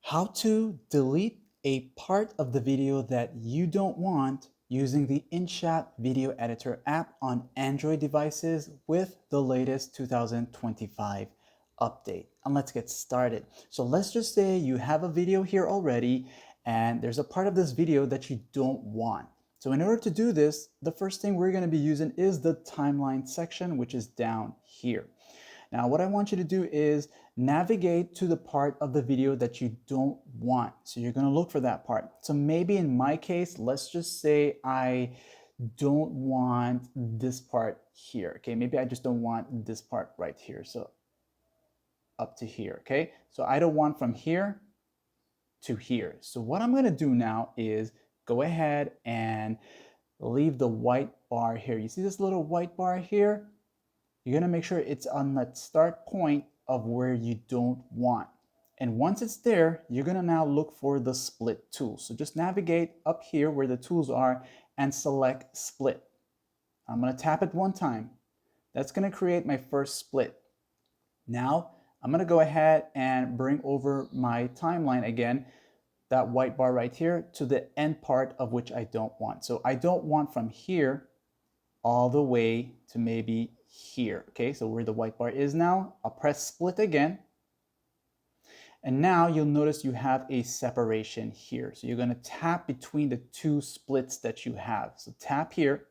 How to delete a part of the video that you don't want using the InShot video editor app on Android devices with the latest 2025 update. And let's get started. So let's just say you have a video here already and there's a part of this video that you don't want. So in order to do this, the first thing we're going to be using is the timeline section, which is down here. Now, what I want you to do is navigate to the part of the video that you don't want. So you're going to look for that part. So maybe in my case, let's just say I don't want this part here. Okay, maybe I just don't want this part right here. So up to here. Okay, so I don't want from here to here. So what I'm going to do now is go ahead and leave the white bar here. You see this little white bar here? You're going to make sure it's on that start point of where you don't want. And once it's there, you're going to now look for the split tool. So just navigate up here where the tools are and select split. I'm going to tap it one time. That's going to create my first split. Now, I'm going to go ahead and bring over my timeline again, that white bar right here, to the end part of which I don't want. So I don't want from here all the way to maybe here. Okay, so where the white bar is now, I'll press split again. And now you'll notice you have a separation here. So you're going to tap between the two splits that you have. So tap here.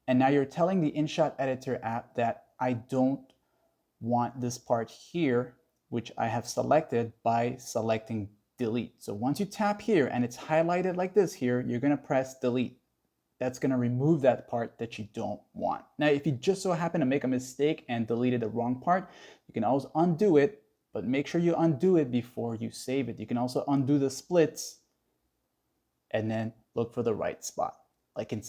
And now you're telling the InShot editor app that I don't want this part here, which I have selected by selecting delete. So once you tap here and it's highlighted like this here, you're going to press delete. That's going to remove that part that you don't want. Now, if you just so happen to make a mistake and deleted the wrong part, you can always undo it, but make sure you undo it before you save it. You can also undo the splits and then look for the right spot, like in